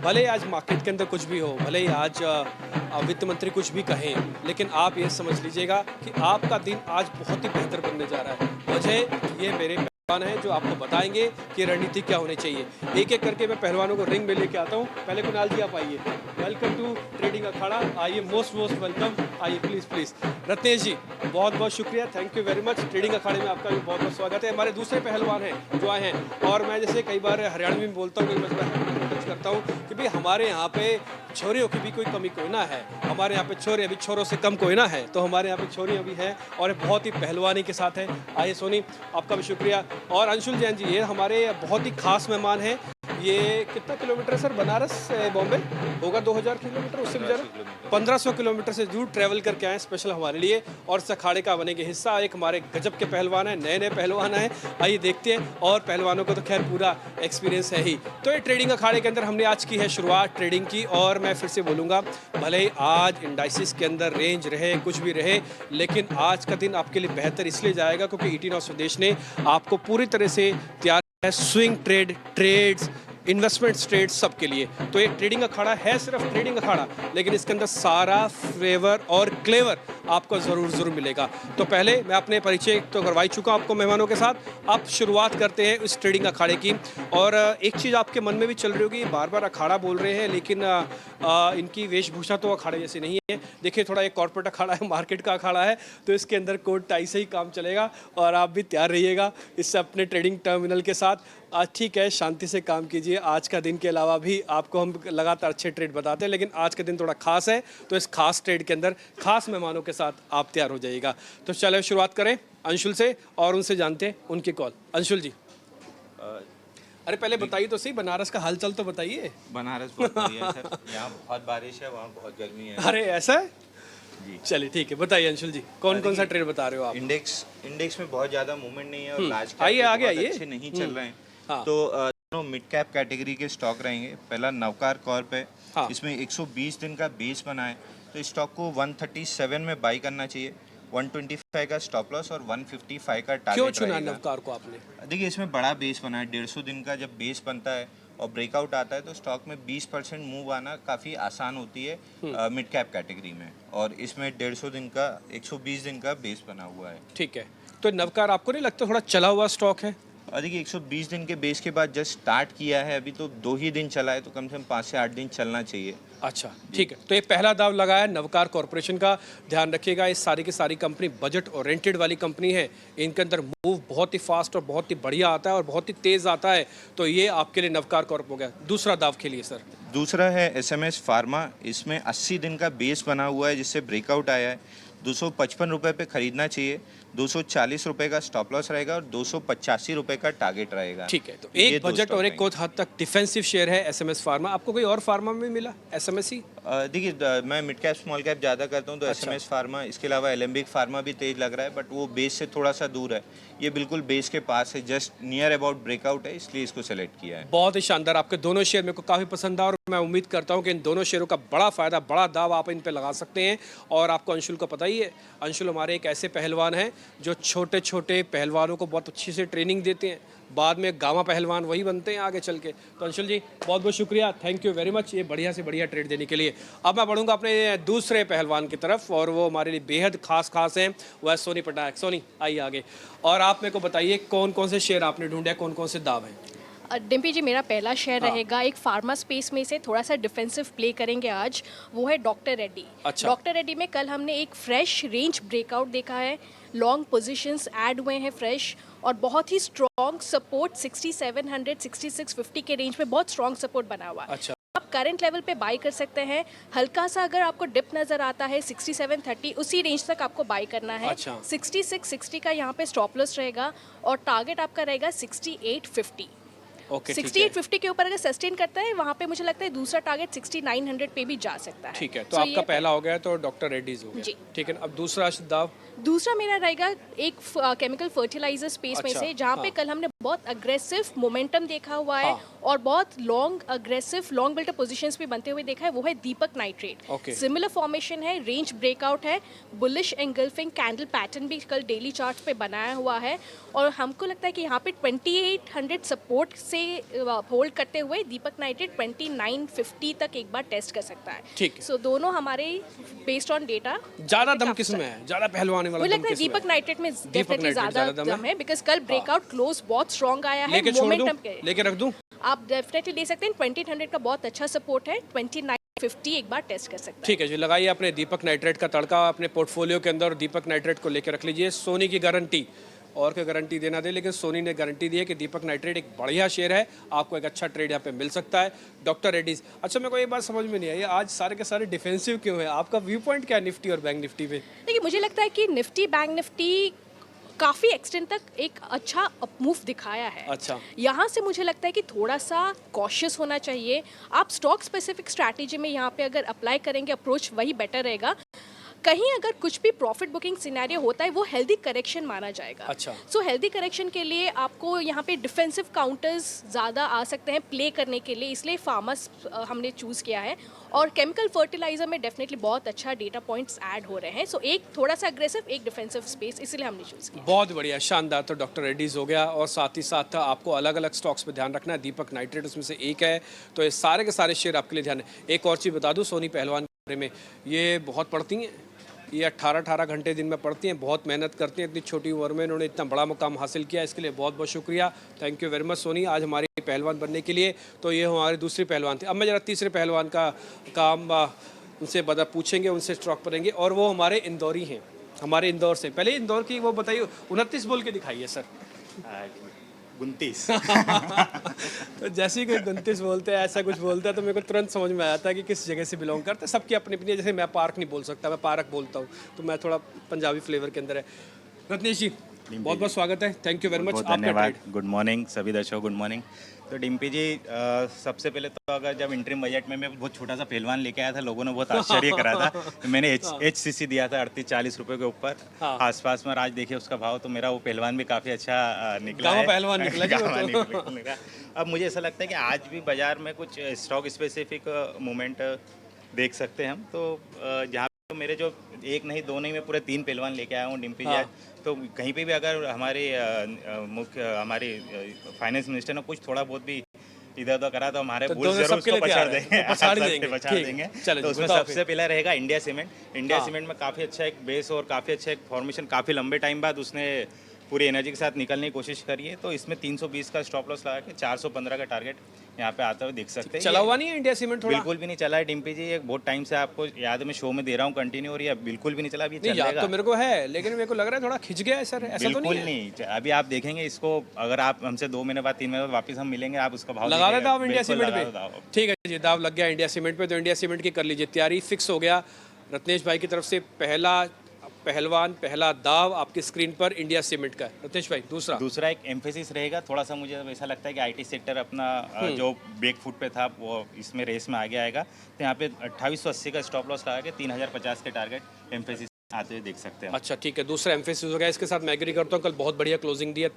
भले ही आज मार्केट के अंदर कुछ भी हो, भले ही आज वित्त मंत्री कुछ भी कहें, लेकिन आप ये समझ लीजिएगा कि आपका दिन आज बहुत ही बेहतर बनने जा रहा है। वजह ये मेरे पहलवान हैं जो आपको बताएंगे कि रणनीति क्या होनी चाहिए। एक एक करके मैं पहलवानों को रिंग में लेके आता हूँ। पहले कुणाल जी आप आइए। वेलकम टू ट्रेडिंग अखाड़ा। आइए, मोस्ट वेलकम। आइए प्लीज़ प्लीज़। रत्नेश जी, बहुत बहुत शुक्रिया, thank you very much. Trading अखाड़े में आपका भी बहुत बहुत स्वागत है। हमारे दूसरे पहलवान हैं जो आए हैं, और मैं जैसे कई बार हरियाणवी में बोलता हूँ, कई बार टच करता हूँ कि भाई हमारे यहाँ पे छोरियों की भी कोई कमी कोई ना है। हमारे यहाँ पे छोरे अभी छोरों से कम कोई ना है, तो हमारे यहाँ पे छोरियाँ भी हैं और बहुत ही पहलवानी के साथ है। आइए सोनी, आपका भी शुक्रिया। और अंशुल जैन जी, ये हमारे बहुत ही खास मेहमान हैं। ये कितना किलोमीटर है सर बनारस से बॉम्बे? होगा 2000 किलोमीटर, उससे भी ज़्यादा 1500 किलोमीटर से दूर ट्रैवल करके आए स्पेशल हमारे लिए, और इस अखाड़े का बनेंगे हिस्सा। एक हमारे गजब के पहलवान हैं, नए नए पहलवान हैं। आइए देखते हैं, और पहलवानों को तो खैर पूरा एक्सपीरियंस है ही। तो ये ट्रेडिंग अखाड़े के अंदर हमने आज की है शुरुआत ट्रेडिंग की, और मैं फिर से बोलूँगा, भले ही आज इंडाइसिस के अंदर रेंज रहे कुछ भी रहे, लेकिन आज का दिन आपके लिए बेहतर इसलिए जाएगा क्योंकि 18 स्वदेश ने आपको पूरी तरह से तैयार है swing trade, trades, investment trade सबके लिए। तो ये ट्रेडिंग अखाड़ा है सिर्फ ट्रेडिंग अखाड़ा, लेकिन इसके अंदर सारा फ्लेवर और क्लेवर आपको ज़रूर मिलेगा। तो पहले मैं अपने परिचय तो करवा ही चुका आपको मेहमानों के साथ। अब शुरुआत करते हैं इस ट्रेडिंग अखाड़े की। और एक चीज़ आपके मन में भी चल रही होगी, बार बार अखाड़ा बोल रहे हैं, लेकिन इनकी वेशभूषा तो अखाड़े जैसी नहीं है। देखिए, थोड़ा एक कॉर्पोरेट अखाड़ा है, मार्केट का अखाड़ा है, तो इसके अंदर कोट टाई से ही काम चलेगा, और आप भी तैयार रहिएगा इससे अपने ट्रेडिंग टर्मिनल के साथ। आज ठीक है, शांति से काम कीजिए। आज का दिन के अलावा भी आपको हम लगातार अच्छे ट्रेड बताते हैं, लेकिन आज का दिन थोड़ा खास है, तो इस खास ट्रेड के अंदर खास मेहमानों के साथ आप तैयार हो जाइएगा। तो चलो शुरुआत करें अंशुल से, और उनसे जानते हैं उनकी कॉल। अंशुल जी, अरे पहले बताइए तो सही, बनारस का हालचाल तो बताइए। बनारस बहुत बढ़िया है सर, यहाँ बहुत बारिश है, वहाँ बहुत गर्मी है। अरे ऐसा है जी, चलिए ठीक है, बताइए अंशुल जी, कौन कौन सा ट्रेड बता रहे हो आप? इंडेक्स में बहुत ज़्यादा मूवमेंट नहीं है, और लार्ज कैप आइए, आगे बहुत आइए। अच्छे नहीं चल रहे हैं। हाँ। तो दोनों मिड कैप कैटेगरी के स्टॉक रहेंगे। पहला नवकार कॉर्प है। हाँ। इसमें 120 दिन का बेस बना है, तो इस स्टॉक को 137 में बाई करना चाहिए। 125 का स्टॉप लॉस और 155 का टारगेट क्यों चुना रहेगा। नवकार को आपने? देखिए, इसमें बड़ा बेस बना है, 150 दिन का जब बेस बनता है और ब्रेकआउट आता है, तो स्टॉक में 20% मूव आना काफ़ी आसान होती है मिड कैप कैटेगरी में। और इसमें 150 दिन का 120 दिन का बेस बना हुआ है। ठीक है, तो नवकार आपको नहीं लगता थोड़ा चला हुआ स्टॉक है? और देखिए, 120 दिन के बेस के बाद जस्ट स्टार्ट किया है, अभी तो 2 ही दिन चला है, तो कम से कम 5 से 8 दिन चलना चाहिए। अच्छा ठीक है, तो ये पहला दाव लगाया नवकार कॉरपोरेशन का। ध्यान रखिएगा, ये सारी की सारी कंपनी बजट ओरिएंटेड वाली कंपनी है। इनके अंदर मूव बहुत ही फास्ट और बहुत ही बढ़िया आता है और बहुत ही तेज़ आता है, तो ये आपके लिए नवकार कॉर्प हो गया। दूसरा दाव खेलिए सर। दूसरा है एसएमएस फार्मा। इसमें 80 दिन का बेस बना हुआ है, जिससे ब्रेकआउट आया है। 255 रुपये पे खरीदना चाहिए। 240 रुपये का स्टॉप लॉस रहेगा और 285 रुपये का टारगेट रहेगा। ठीक है, तो ये एक दो बजट स्टॉक और एक रहेंगे। कुछ हद तक डिफेंसिव शेयर है एसएमएस फार्मा। आपको कोई और फार्मा में मिला एसएमएस ही? देखिए, मैं मिड कैप स्मॉल कैप ज़्यादा करता हूँ, तो एसएमएस फार्मा, इसके अलावा एलेम्बिक फार्मा भी तेज लग रहा है, बट वो बेस से थोड़ा सा दूर है। ये बिल्कुल बेस के पास है, जस्ट नियर अबाउट ब्रेकआउट है, इसलिए इसको सेलेक्ट किया है। बहुत ही शानदार, आपके दोनों शेयर मेरे को काफ़ी पसंद आया, और मैं उम्मीद करता हूं कि इन दोनों शेयरों का बड़ा फ़ायदा, बड़ा दाव आप इन पे लगा सकते हैं। और आपको अंशुल को पता ही है, अंशुल हमारे एक ऐसे पहलवान हैं जो छोटे छोटे पहलवानों को बहुत अच्छी से ट्रेनिंग देते हैं, बाद में गामा पहलवान वही बनते हैं आगे चल के। तो अंशुल जी, बहुत बहुत शुक्रिया, थैंक यू वेरी मच, ये बढ़िया से बढ़िया ट्रेड देने के लिए। अब मैं बढ़ूंगा अपने दूसरे पहलवान की तरफ, और वो हमारे लिए बेहद खास हैं, वह सोनी पटायक। सोनी, आइए आगे, और आप मेरे को बताइए कौन कौन से शेयर आपने ढूंढे, कौन कौन से दाव हैं? डिम्पी जी, मेरा पहला शेयर रहेगा एक फार्मा स्पेस में से थोड़ा सा डिफेंसिव प्ले करेंगे आज, वो है डॉक्टर रेड्डी। अच्छा। डॉक्टर रेड्डी में कल हमने एक फ्रेश रेंज ब्रेकआउट देखा है, लॉन्ग पोजीशंस ऐड हुए हैं फ्रेश, और बहुत ही स्ट्रॉन्ग सपोर्ट 6700 6650 के रेंज में बहुत स्ट्रॉन्ग सपोर्ट बना हुआ है। अच्छा। आप करंट लेवल पे बाई कर सकते हैं। हल्का सा अगर आपको डिप नज़र आता है 6730, उसी रेंज तक आपको बाई करना है। अच्छा। 6660 का यहाँ पे स्टॉप लॉस रहेगा, और टारगेट आपका रहेगा 6850। ओके, 6850 के ऊपर अगर सस्टेन करता है, वहाँ पे मुझे लगता है दूसरा टारगेट 6900 पे भी जा सकता है। ठीक है, तो So आपका ये पहला हो गया, तो डॉक्टर रेड्डीज हो गया। जी। ठीक है, अब दूसरा दाव। दूसरा मेरा रहेगा एक केमिकल फर्टिलाइजर स्पेस में अच्छा, से, जहाँ पे हाँ। कल हमने बहुत अग्रेसिव मोमेंटम देखा हुआ है, हाँ। और बहुत long aggressive long buildup positions भी बनते हुए देखा है, वो है Deepak nitrate. Okay. Similar formation है, रेंज ब्रेकआउट है, बुलिश एंगल्फिंग कैंडल पैटर्न भी कल डेली चार्ट पे बनाया हुआ है, और हमको लगता है कि यहाँ पे 2800 सपोर्ट से पे होल्ड करते हुए दीपक नाइट्रेट 2950 तक एक बार टेस्ट कर सकता है। ठीक है। सो दोनों हमारे बेस्ड ऑन डेटा ज्यादा दम किस में है, ज्यादा पहलवानी वाला मुझे दम लगता है किस में दीपक नाइट्रेट में डेफिनेटली नाइट्रेट ज्यादा ज्यादा दम है, बिकॉज कल ब्रेकआउट क्लोज बहुत स्ट्रॉन्ग आया है, लेके छोड़ दूं, मोमेंटम के लेके रख दूं? आप डेफिनेटली ले सकते हैं। 2800 का बहुत अच्छा सपोर्ट है, 2950 एक बार टेस्ट कर सकते हैं। ठीक है जी, लगाइए अपने दीपक नाइट्रेट का तड़का अपने पोर्टफोलियो के अंदर, दीपक नाइट्रेट को लेकर रख लीजिए। सोनी की गारंटी, और कोई गारंटी देना दे, लेकिन सोनी ने गारंटी दी है कि दीपक नाइट्रेट एक बढ़िया शेयर है, आपको एक अच्छा ट्रेड यहाँ पे मिल सकता है। डॉक्टर रेड्डीज, अच्छा मेरे को एक बात समझ में नहीं आई, आज सारे के सारे डिफेंसिव क्यों है? आपका व्यू पॉइंट क्या है निफ्टी और बैंक निफ्टी पे? देखिए मुझे लगता है कि निफ्टी बैंक निफ्टी काफ़ी एक्सटेंट तक एक अच्छा मूव दिखाया है। अच्छा। यहाँ से मुझे लगता है कि थोड़ा सा कॉशियस होना चाहिए। आप स्टॉक स्पेसिफिक स्ट्रैटेजी में यहाँ पे अगर अप्लाई करेंगे अप्रोच, वही बेटर रहेगा। कहीं अगर कुछ भी प्रॉफिट बुकिंग सिनेरियो होता है वो हेल्दी करेक्शन माना जाएगा। अच्छा। सो हेल्दी करेक्शन के लिए आपको यहाँ पे डिफेंसिव काउंटर्स ज़्यादा आ सकते हैं प्ले करने के लिए, इसलिए फार्मर्स हमने चूज़ किया है। और केमिकल फर्टिलाइजर में डेफिनेटली बहुत अच्छा डेटा पॉइंट्स ऐड हो रहे हैं। सो एक थोड़ा सा अग्रेसिव, एक डिफेंसिव स्पेस, इसलिए हमने चूज़ किया। बहुत बढ़िया, शानदार। तो डॉक्टर रेड्डीज हो गया, और साथ ही साथ आपको अलग अलग स्टॉक्स पे ध्यान रखना है। दीपक नाइट्रेट उसमें से एक है, तो ये सारे के सारे शेयर आपके लिए ध्यान है। एक और चीज़ बता दूं सोनी पहलवान के बारे में, ये बहुत पढ़ती हैं, ये 18 घंटे दिन में पढ़ती हैं, बहुत मेहनत करती हैं। इतनी छोटी उम्र में इन्होंने इतना बड़ा मुकाम हासिल किया, इसके लिए बहुत बहुत शुक्रिया। Thank you very much Soni, आज हमारी पहलवान बनने के लिए। तो ये हमारे दूसरी पहलवान थे। अब मैं जरा तीसरे पहलवान का काम उनसे बता पूछेंगे, उनसे स्टॉक करेंगे, और वो हमारे इंदौरी हैं, हमारे इंदौर से। पहले इंदौर की वो बताइए, 29 बोल के दिखाइए सर। 29। तो जैसे ही कोई 29 बोलते हैं, ऐसा कुछ बोलता है, तो मेरे को तुरंत समझ में आता है कि किस जगह से बिलोंग करते हैं। सबकी अपनी अपनी, जैसे मैं पार्क नहीं बोल सकता, मैं पार्क बोलता हूँ, तो मैं थोड़ा पंजाबी फ्लेवर के अंदर है। रत्नेश जी बहुत बहुत स्वागत है, थैंक यू वेरी मच। बहुत धन्यवाद। गुड मॉर्निंग सभी दर्शकों, गुड मॉर्निंग। तो डिम्पी जी, सबसे पहले तो अगर जब इंटरिम बजट में मैं बहुत छोटा सा पहलवान लेके आया था, लोगों ने बहुत आश्चर्य करा था। तो मैंने HCC दिया था 38-40 रुपए के ऊपर आसपास में, आज देखिए उसका भाव, तो मेरा वो पहलवान भी काफ़ी अच्छा निकला है। पहलवान निकला जी वो तो। निकला। अब मुझे ऐसा लगता है कि आज भी बाजार में कुछ स्टॉक स्पेसिफिक मूवमेंट देख सकते हैं हम। तो जहाँ तो मेरे जो एक नहीं दो नहीं, मैं पूरे 3 पहलवान लेके आया हूँ डिम्पी जी। तो कहीं पे भी अगर हमारे हमारे फाइनेंस मिनिस्टर ने कुछ थोड़ा बहुत भी इधर उधर करा तो हमारे भूल जरूर उसको पछाड़ देंगे, पछाड़ देंगे। तो उसमें सबसे पहला रहेगा इंडिया सीमेंट। इंडिया सीमेंट में काफ़ी अच्छा एक बेस और काफ़ी अच्छा एक फॉर्मेशन, काफ़ी लंबे टाइम बाद उसने पूरी एनर्जी के साथ निकलने की कोशिश करी है। तो इसमें 320 का स्टॉप लॉस लगा के 415 का टारगेट यहाँ पे आता हुआ देख सकते हैं। चला हुआ नहीं है इंडिया सीमेंट थोड़ा? बिल्कुल भी नहीं चला है डिम्पी जी, एक बहुत टाइम से आपको याद है, मैं शो में दे रहा हूँ कंटिन्यू, और ये बिल्कुल भी नहीं चला। अभी नहीं, याद तो मेरे को है, लेकिन मेरे को लग रहा है थोड़ा खिंच गया है सर, ऐसा तो बिल्कुल नहीं है? नहीं। अभी आप देखेंगे इसको, अगर आप हमसे 2 महीने बाद 3 महीने बाद वापस हम मिलेंगे, आप उसका भाव लगा लेता हूँ इंडिया बिल्कुल सीमेंट लगा पे। ठीक है जी, दाव लग गया इंडिया सीमेंट पे, तो इंडिया सीमेंट की कर लीजिए तैयारी, फिक्स हो गया। रत्नेश भाई की तरफ से पहला पहलवान, पहला दाव आपकी स्क्रीन पर इंडिया सीमेंट का है। रत्नेश भाई दूसरा एक एम्फेसिस रहेगा। थोड़ा सा मुझे ऐसा लगता है कि आईटी सेक्टर अपना जो बैक फुट पे था वो इसमें रेस में आगे आएगा। तो यहाँ पे 2880 का स्टॉप लॉस लगा के 3050 के टारगेट एम्फेसिस आते हुए देख सकते हैं। अच्छा ठीक है, दूसरा एम्फेसिस हो गया। इसके साथ मैं एग्री करता हूँ, कल बहुत बढ़िया क्लोजिंग दी है।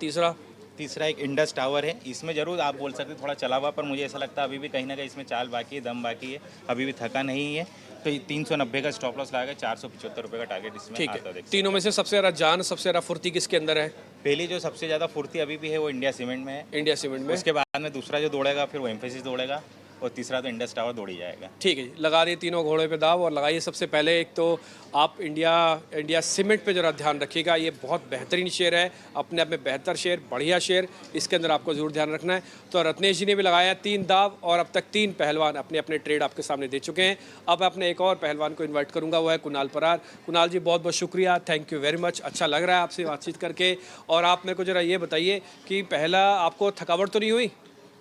तीसरा एक इंडस टावर है। इसमें जरूर आप बोल सकते हैं थोड़ा चला हुआ, पर मुझे ऐसा लगता है अभी भी कहीं ना कहीं इसमें चाल बाकी है, दम बाकी है, अभी भी थका नहीं है। तो 390 का स्टॉप लॉस लगाकर 475 रुपये का टारगेट इसमें ठीक आता है। तीनों में से सबसे ज़्यादा जान, सबसे ज़्यादा फुर्ती किसके अंदर है? पहली जो सबसे ज़्यादा फुर्ती अभी भी है वो इंडिया सीमेंट में है। इंडिया सीमेंट में। उसके बाद में दूसरा जो दौड़ेगा फिर वो एम्फेसिस दौड़ेगा, और तीसरा तो इंडस टावर दौड़ ही जाएगा। ठीक है जी, लगा दिए तीनों घोड़े पे दाव। और लगाइए सबसे पहले, एक तो आप इंडिया सीमेंट पे जरा ध्यान रखिएगा, ये बहुत बेहतरीन शेयर है, अपने आप में बेहतर शेयर, बढ़िया शेयर, इसके अंदर आपको जरूर ध्यान रखना है। तो रत्नेश जी ने भी लगाया 3 दाव, और अब तक 3 पहलवान अपने अपने ट्रेड आपके सामने दे चुके हैं। अब अपने एक और पहलवान को इन्वाइट करूंगा, वो है कुणाल परार। कुणाल जी बहुत बहुत शुक्रिया, थैंक यू वेरी मच, अच्छा लग रहा है आपसे बातचीत करके। और आप मेरे को जरा ये बताइए कि पहला आपको थकावट तो नहीं हुई?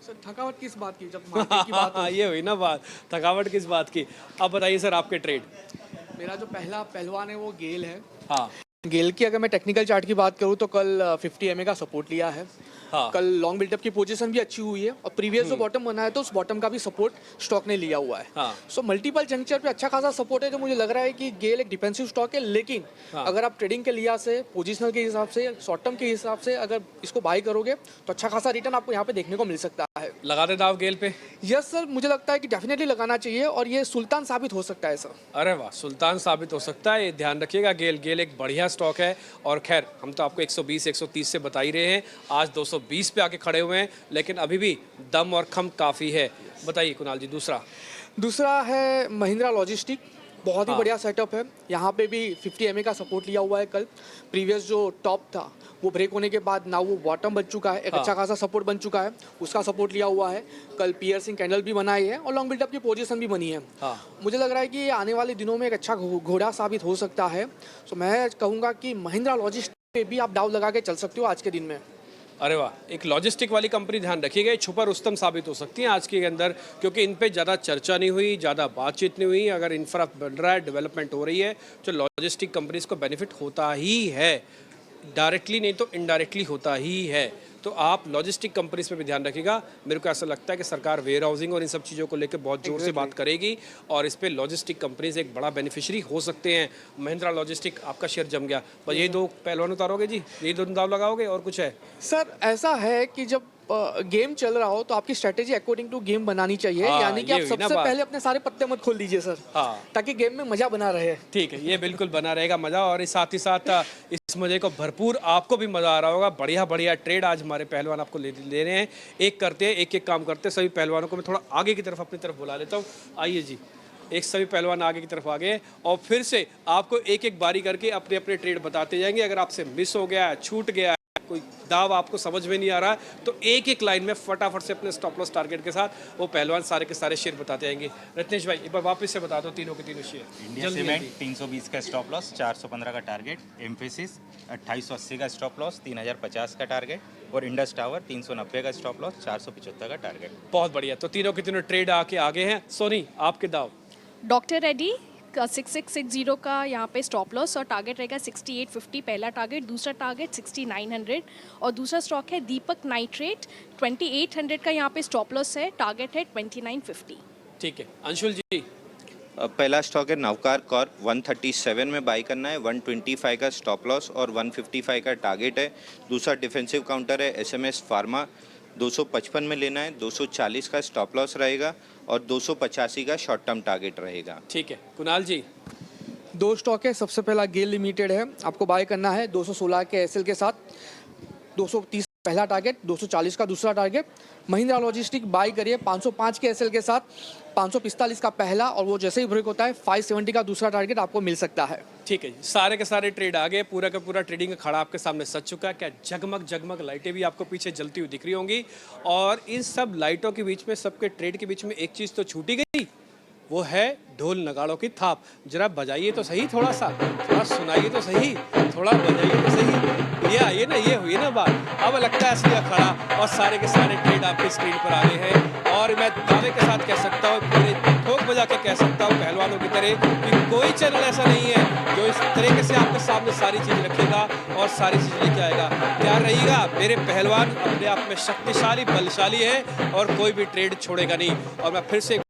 सर थकावट किस बात की, जब मार्केट की बात ये हुई ना बात, थकावट किस बात की। अब बताइए सर आपके ट्रेड। मेरा जो पहला पहलवान है वो गेल है। हाँ, गेल की अगर मैं टेक्निकल चार्ट की बात करूँ तो कल 50 MA का सपोर्ट लिया है। हाँ। कल लॉन्ग बिल्डअप की पोजीशन भी अच्छी हुई है, और प्रीवियस जो बॉटम बना है तो उस बॉटम का भी सपोर्ट स्टॉक ने लिया हुआ है। हाँ। सो मल्टीपल जंक्चर पे अच्छा खासा सपोर्ट है, जो मुझे लग रहा है कि गेल एक डिफेंसिव स्टॉक है। लेकिन अगर आप ट्रेडिंग के लिहाज से, पोजिशनल के हिसाब से, शॉर्ट टर्म के हिसाब से अगर इसको बाय करोगे तो अच्छा खासा रिटर्न आपको यहाँ पे देखने को मिल सकता है। है। लगा दे दाव गेल पे। यस सर, मुझे लगता है कि डेफिनेटली लगाना चाहिए और ये सुल्तान साबित हो सकता है सर। अरे वाह, सुल्तान साबित हो सकता है, ये ध्यान रखिएगा। गेल एक बढ़िया स्टॉक है और खैर हम तो आपको 120 130 से बता ही रहे हैं, आज 220 पे आके खड़े हुए हैं, लेकिन अभी भी दम और खम काफ़ी है। बताइए कुणाल जी, दूसरा है महिंद्रा लॉजिस्टिक, बहुत ही बढ़िया सेटअप है। यहाँ पे भी 50 MA का सपोर्ट लिया हुआ है। कल प्रीवियस जो टॉप था वो ब्रेक होने के बाद ना वो बॉटम बन चुका है, एक अच्छा खासा सपोर्ट बन चुका है, उसका सपोर्ट लिया हुआ है। कल पियर्सिंग कैंडल भी बनाई है और लॉन्ग बिल्डअप की पोजीशन भी बनी है। मुझे लग रहा है कि ये आने वाले दिनों में एक अच्छा घोड़ा साबित हो सकता है। तो मैं कहूँगा कि महिंद्रा लॉजिस्टिक पे भी आप दाव लगा के चल सकते हो आज के दिन में। अरे वाह, एक लॉजिस्टिक वाली कंपनी ध्यान रखिएगा, छुपा रुस्तम साबित हो सकती है आज के अंदर, क्योंकि इन पे ज़्यादा चर्चा नहीं हुई, ज़्यादा बातचीत नहीं हुई। अगर इंफ्रा बन रहा है, डेवलपमेंट हो रही है, तो लॉजिस्टिक कंपनीज को बेनिफिट होता ही है, डायरेक्टली नहीं तो इनडायरेक्टली होता ही है। तो आप लॉजिस्टिक कंपनीज पे भी ध्यान रखिएगा। मेरे को ऐसा लगता है कि सरकार वेयर हाउसिंग और इन सब चीज़ों को लेकर बहुत जोर से बात करेगी और इस पे लॉजिस्टिक कंपनीज एक बड़ा बेनिफिशियरी हो सकते हैं। महिंद्रा लॉजिस्टिक, आपका शेयर जम गया, बस यही दो पहलवान उतारोगे जी, यही दो दाव लगाओगे और कुछ है? सर ऐसा है कि जब गेम चल रहा हो तो आपकी स्ट्रेटेजी अकॉर्डिंग टू गेम बनानी चाहिए। हाँ, यानी कि ये आप हुई ना सबसे बात। पहले अपने सारे पत्ते मत खोल दीजिए सर, ताकि गेम में मजा बना रहे। ठीक है, ये बिल्कुल बना रहेगा मज़ा, और इस साथ ही साथ इस मज़े को भरपूर आपको भी मज़ा आ रहा होगा। बढ़िया बढ़िया ट्रेड आज हमारे पहलवान आपको ले रहे हैं। एक करते हैं, एक काम करते हैं। सभी पहलवानों को मैं थोड़ा आगे की तरफ अपनी तरफ बुला लेता हूँ। आइए जी, एक सभी पहलवान आगे की तरफ आ गए और फिर से आपको एक एक बारी करके अपने अपने ट्रेड बताते जाएंगे। अगर आपसे मिस हो गया, छूट गया, कोई दाव आपको समझ में नहीं आ रहा है, तो एक एक लाइन में फटाफट से अपने स्टॉप लॉस टारगेट के साथ वो पहलवान सारे के सारे शेयर बताते जाएंगे। रत्नेश भाई, एक बार वापस से बता दो तीनों के तीनों शेयर। इंडिया सीमेंट 320 का स्टॉप लॉस, 415 का टारगेट। एम्फेसिस 2880 का स्टॉप लॉस, 3050 का टारगेट। और इंडस टावर 390 का स्टॉप लॉस, 475 का टारगेट। बहुत बढ़िया, तो तीनों के तीनों ट्रेड आके आगे हैं। सोनी, आपके दाव? डॉक्टर रेड्डी का 6660 का यहाँ पे स्टॉप लॉस और टारगेट रहेगा 6850 पहला टारगेट, दूसरा टारगेट 6900 और दूसरा स्टॉक है दीपक नाइट्रेट 2800 का यहाँ पे स्टॉप लॉस है, टारगेट है 2950। ठीक है, अंशुल जी? पहला स्टॉक है नवकार कॉर्प, 137 में बाई करना है, 125 का स्टॉप लॉस और 155 का टारगेट है। दूसरा डिफेंसिव काउंटर है SMS फार्मा, 255 में लेना है, 240 का स्टॉप लॉस रहेगा और 285 का शॉर्ट टर्म टारगेट रहेगा। ठीक है, कुणाल जी? दो स्टॉक है, सबसे पहला गेल लिमिटेड है, आपको बाय करना है 216 के SL के साथ, 230 पहला टारगेट, 240 का दूसरा टारगेट। महिंद्रा लॉजिस्टिक बाय करिए 505 के SL के साथ, 545 का पहला और वो जैसे ही ब्रेक होता है 570 का दूसरा टारगेट आपको मिल सकता है। ठीक है जी, सारे के सारे ट्रेड आ गए, पूरा का पूरा ट्रेडिंग खड़ा आपके सामने सज चुका है। क्या जगमग जगमग लाइटें भी आपको पीछे जलती हुई दिख रही होंगी, और इन सब लाइटों के बीच में, सबके ट्रेड के बीच में एक चीज़ तो छूटी गई, वो है ढोल नगाड़ों की थाप। जरा बजाइए तो सही, थोड़ा सुनाइए तो सही, थोड़ा बजाइए तो सही। ये आइए ना, ये हुई ना बात। अब लगता है असली अखाड़ा, और सारे के सारे ट्रेड आपके स्क्रीन पर आ गए हैं। और मैं दावे के साथ कह सकता हूँ, पूरे ठोक बजा के कह सकता हूँ पहलवानों की तरह, कि कोई चैनल ऐसा नहीं है जो इस तरीके से आपके सामने सारी चीज़ रखेगा और सारी चीज़ लेके आएगा। तैयार रहिएगा, मेरे पहलवान अपने आप में शक्तिशाली, बलशाली है और कोई भी ट्रेड छोड़ेगा नहीं। और मैं फिर से